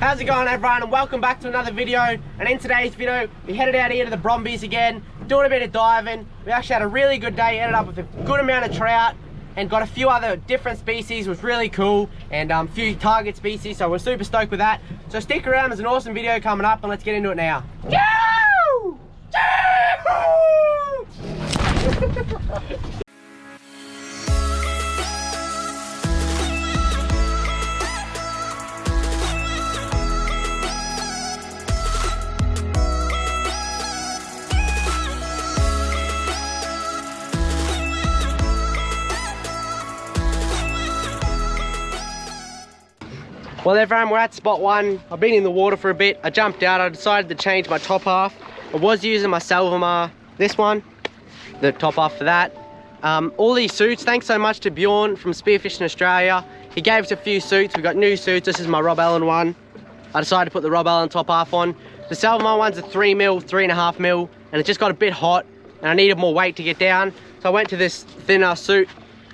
How's it going, everyone, and welcome back to another video. And in today's video, we headed out here to the Brombies again, doing a bit of diving. We actually had a really good day, ended up with a good amount of trout and got a few other different species, which was really cool, and a few target species, so we're super stoked with that. So stick around, there's an awesome video coming up, and let's get into it now. Well, everyone, we're at spot one. I've been in the water for a bit. I jumped out. I decided to change my top half. I was using my Salvamar, this one, the top half for that. All these suits, thanks so much to Bjorn from Spearfishing Australia. He gave us a few suits. We got new suits. This is my Rob Allen one. I decided to put the Rob Allen top half on. The Salvamar one's a 3mm, 3.5mm, and it just got a bit hot, and I needed more weight to get down. So I went to this thinner suit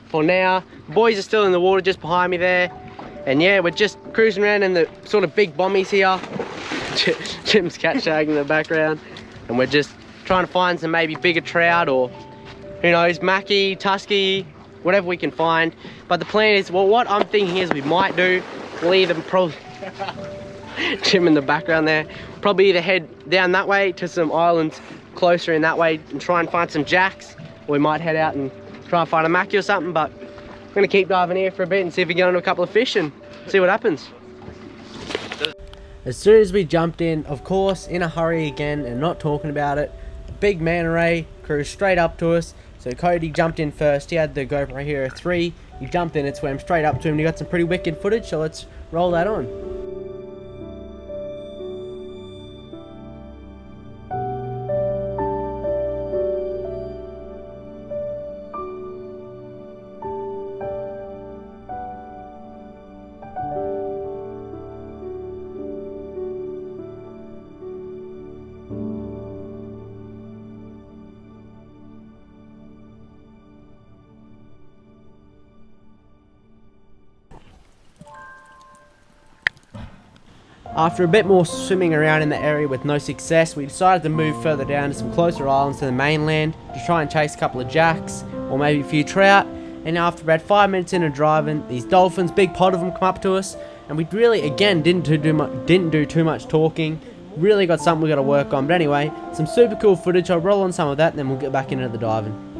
for now. The boys are still in the water just behind me there. And yeah, we're just cruising around in the sort of big bombies here. Jim's cat shagging in the background. And we're just trying to find some maybe bigger trout, or who knows, mackie, tusky, whatever we can find. But the plan is, well, what I'm thinking is we might do, we'll either probably, Jim in the background there, probably either head down that way to some islands closer in that way and try and find some jacks. Or we might head out and try and find a mackie or something, but I'm gonna keep diving here for a bit and see if we get onto a couple of fish and see what happens. As soon as we jumped in, of course, in a hurry again and not talking about it, a big manta ray cruised straight up to us. So Cody jumped in first. He had the GoPro Hero 3. He jumped in and swam straight up to him. He got some pretty wicked footage, so let's roll that on. After a bit more swimming around in the area with no success, we decided to move further down to some closer islands to the mainland to try and chase a couple of jacks or maybe a few trout. And after about 5 minutes into driving, these dolphins, big pod of them, come up to us, and we really again didn't do too much talking. Really got something we got to work on. But anyway, some super cool footage. I'll roll on some of that and then we'll get back into the diving.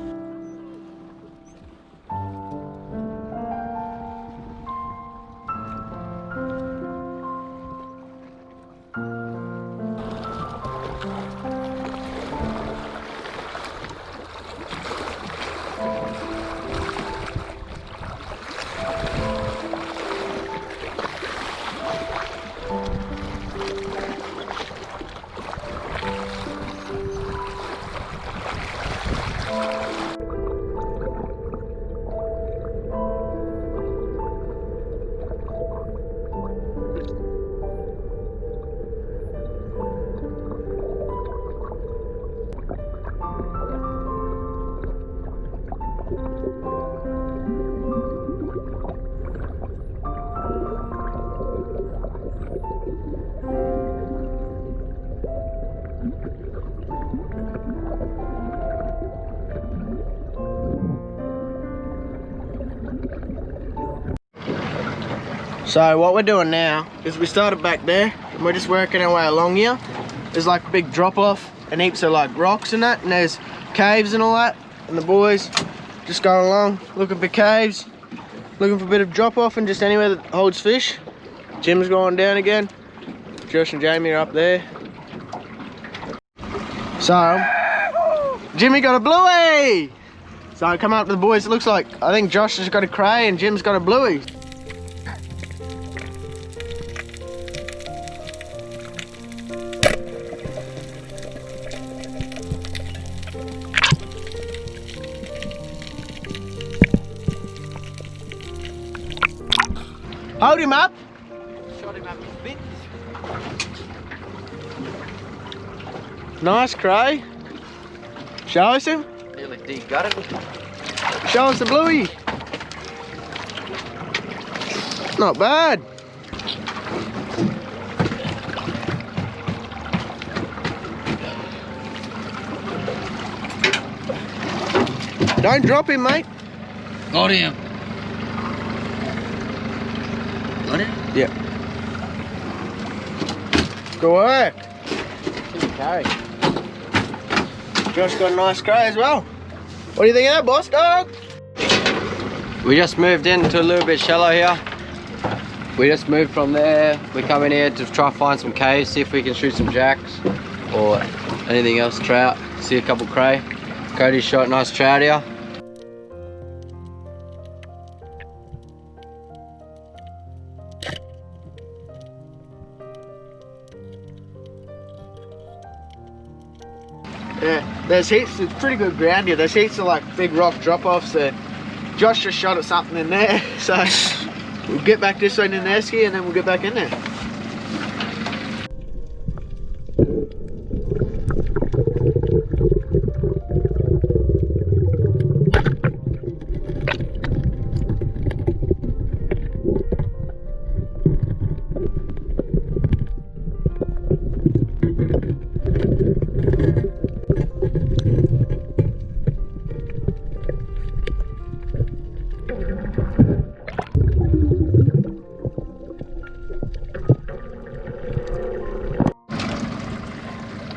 So what we're doing now is we started back there and we're just working our way along here. There's like a big drop off and heaps of like rocks and that, and there's caves and all that, and the boys just going along looking for caves, looking for a bit of drop off and just anywhere that holds fish. Jim's going down again. Josh and Jamie are up there. So Jimmy got a bluey! So I come up to the boys, it looks like I think Josh has got a cray and Jim's got a bluey. Hold him up. Shot him up his bit. Nice cray. Show us him. Nearly de-gutted. Show us the bluey. Not bad. Don't drop him, mate. Got him. Got him? Yeah. Good work. Good carry. Josh got a nice cray as well. What do you think of that, boss dog? We just moved into a little bit shallow here. We just moved from there. We come in here to try to find some caves, see if we can shoot some jacks or anything else, trout. See a couple cray. Cody shot a nice trout here. Yeah, there's heaps, it's pretty good ground here. There's heaps of like big rock drop-offs there. Josh just shot at something in there, so we'll get back this way in the ski and then we'll get back in there.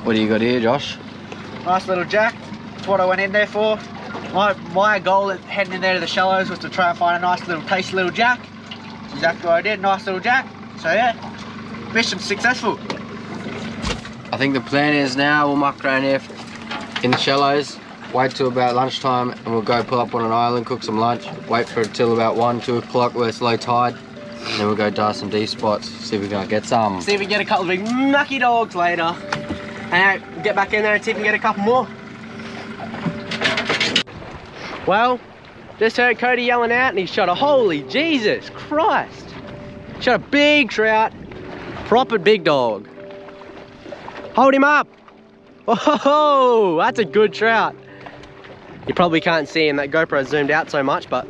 What do you got here, Josh? Nice little jack. That's what I went in there for. My goal at heading in there to the shallows was to try and find a nice little tasty little jack. That's exactly what I did, nice little jack. So yeah, mission successful. I think the plan is now we'll muck around here in the shallows, wait till about lunchtime and we'll go pull up on an island, cook some lunch, wait for it till about 1, 2 o'clock where it's low tide, and then we'll go dive some deep spots, see if we can get some. See if we can get a couple of big mucky dogs later. And we'll get back in there and see if we can get a couple more. Well, just heard Cody yelling out and he shot a, holy Jesus Christ. Shot a big trout, proper big dog. Hold him up. Oh, that's a good trout. You probably can't see him, that GoPro zoomed out so much, but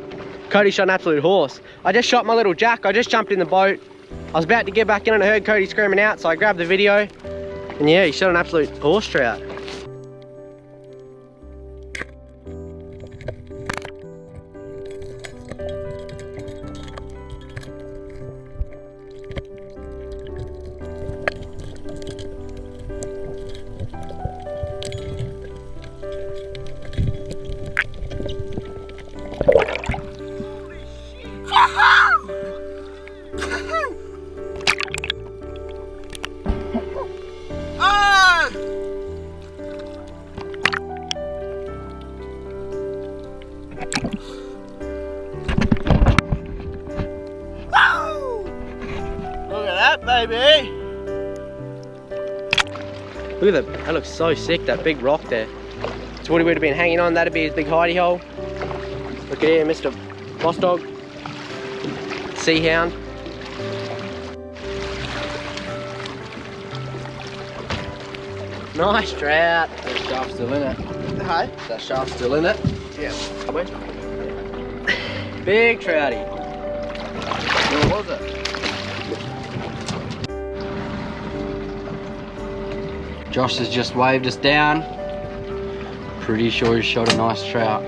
Cody shot an absolute horse. I just shot my little jack, I just jumped in the boat. I was about to get back in and I heard Cody screaming out, so I grabbed the video. And yeah, he shot an absolute horse trout. Baby. Look at that looks so sick, that big rock there. So what he would have been hanging on, that'd be his big hidey hole. Look at here, Mr. Boss Dog. Sea hound. Nice trout. That shaft's still in it. Hey? That shaft's still in it. Yeah. Big trouty. Where was it? Josh has just waved us down. Pretty sure he shot a nice trout.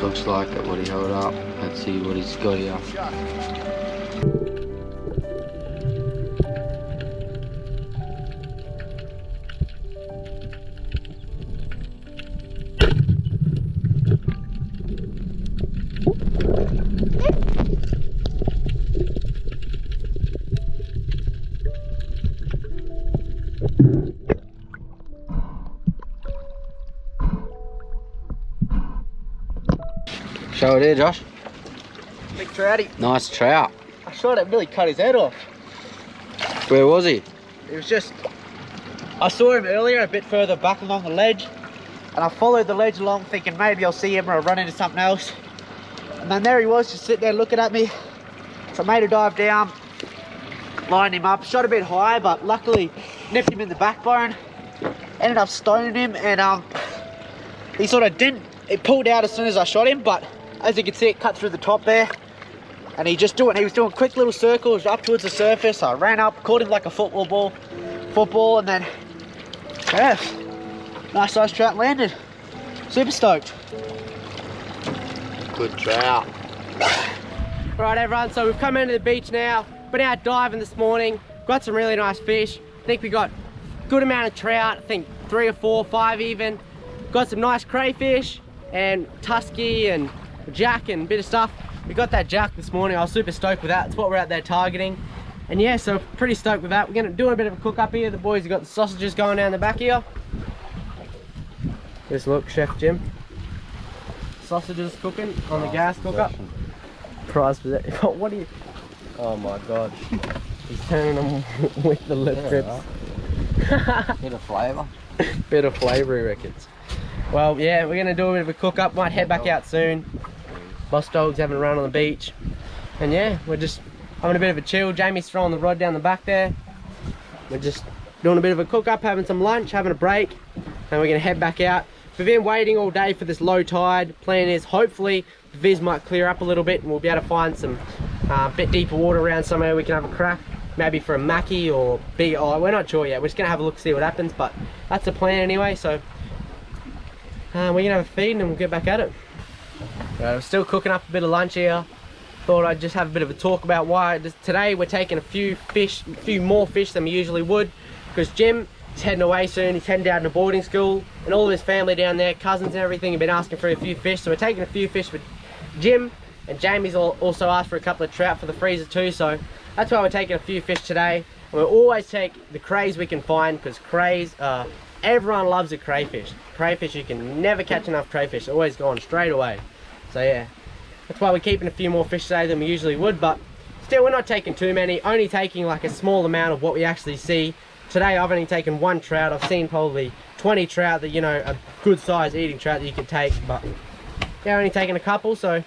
Looks like it, what he held up. Let's see what he's got here. Show it here, Josh. Big trouty. Nice trout. I shot it, really cut his head off. Where was he? It was just, I saw him earlier a bit further back along the ledge, and I followed the ledge along thinking maybe I'll see him or I'll run into something else. And then there he was, just sitting there looking at me. So I made a dive down, lined him up, shot a bit high, but luckily nipped him in the backbone. Ended up stoning him, and he sort of didn't, it pulled out as soon as I shot him, but as you can see, it cut through the top there. And he was doing quick little circles up towards the surface. I ran up, caught him like a football, and then, yeah, nice size trout landed. Super stoked. Good trout. Right everyone, so we've come into the beach now. Been out diving this morning. Got some really nice fish. I think we got a good amount of trout. I think 3 or 4, 5 even. Got some nice crayfish and tusky and jack and a bit of stuff. We got that jack this morning. I was super stoked with that. That's what we're out there targeting. And yeah, so pretty stoked with that. We're gonna do a bit of a cook up here. The boys have got the sausages going down the back here. Just look, Chef Jim. Sausages cooking on the gas cooker. Prize possession. What are you? Oh my god. He's turning them with the lip grips. Bit of flavour. Bit of flavour, he reckons. Well, yeah, we're gonna do a bit of a cook up. Might head back out soon. Boss dog's having a run on the beach. And yeah, we're just having a bit of a chill. Jamie's throwing the rod down the back there. We're just doing a bit of a cook up, having some lunch, having a break. And we're gonna head back out. We've been waiting all day for this low tide. Plan is hopefully the viz might clear up a little bit and we'll be able to find some bit deeper water around somewhere we can have a crack. Maybe for a mackie or big, oh, we're not sure yet. We're just gonna have a look, see what happens, but that's the plan anyway. So we're gonna have a feed and we'll get back at it. Right, I'm still cooking up a bit of lunch here. Thought I'd just have a bit of a talk about why today we're taking a few more fish than we usually would, because Jim is heading away soon. He's heading down to boarding school, and all of his family down there, cousins and everything, have been asking for a few fish. So we're taking a few fish for Jim, and Jamie's also asked for a couple of trout for the freezer too. So that's why we're taking a few fish today. And we'll always take the crays we can find, because crays, everyone loves a crayfish. Crayfish, you can never catch enough crayfish. They're always gone straight away. So yeah, that's why we're keeping a few more fish today than we usually would, but still we're not taking too many, only taking like a small amount of what we actually see. Today I've only taken 1 trout. I've seen probably 20 trout that, you know, a good size eating trout that you could take, but yeah, only taking a couple. So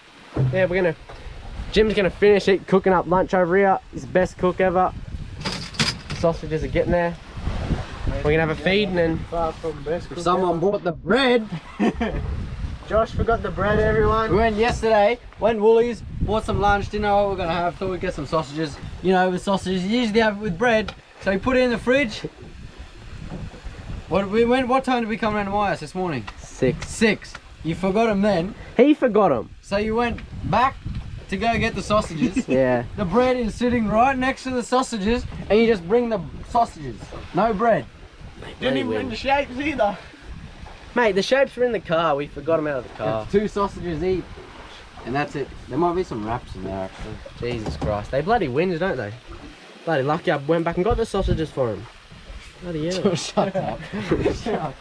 yeah, Jim's gonna finish it, cooking up lunch over here. His best cook ever. The sausages are getting there. We're gonna have a feed and then If someone bought the bread. Josh forgot the bread, everyone. We went yesterday, went Woolies, bought some lunch, didn't know what we were gonna have, thought we'd get some sausages. You know, with sausages, you usually have it with bread. So we put it in the fridge. What time did we come around to my house this morning? 6. 6. You forgot them then. He forgot them. So you went back to go get the sausages. Yeah. The bread is sitting right next to the sausages, and you just bring the sausages. No bread. Didn't even bring the shapes either. Mate, the shapes were in the car. We forgot them out of the car. It's 2 sausages each. And that's it. There might be some wraps in there actually. Jesus Christ. They bloody whinge, don't they? Bloody lucky I went back and got the sausages for him. Bloody hell. Shut up. Shut up.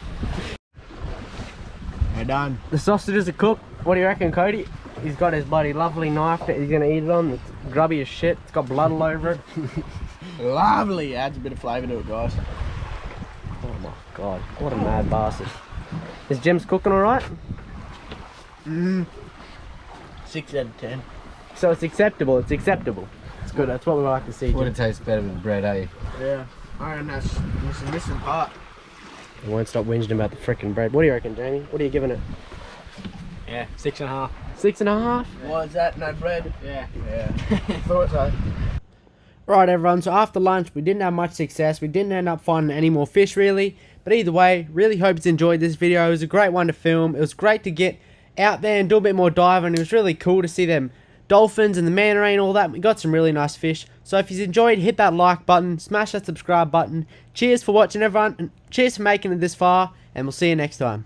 We're done. The sausages are cooked. What do you reckon, Cody? He's got his bloody lovely knife that he's gonna eat it on. It's grubby as shit. It's got blood all over it. Lovely. Adds a bit of flavour to it, guys. Oh my god. What a mad bastard. Is Jim's cooking alright? 6 out of 10. So it's acceptable. It's acceptable. It's good. That's what we like to see. Would it taste better with bread, eh? Yeah. I reckon that's missing part. I won't stop whinging about the frickin' bread. What do you reckon, Jamie? What are you giving it? Yeah, 6.5. 6.5? Why is that? No bread? Yeah. Thought so. Right everyone, so after lunch we didn't have much success. We didn't end up finding any more fish really. But either way, really hope you enjoyed this video. It was a great one to film. It was great to get out there and do a bit more diving. It was really cool to see them dolphins and the manta ray and all that. We got some really nice fish. So if you enjoyed, hit that like button, smash that subscribe button. Cheers for watching everyone, and cheers for making it this far, and we'll see you next time.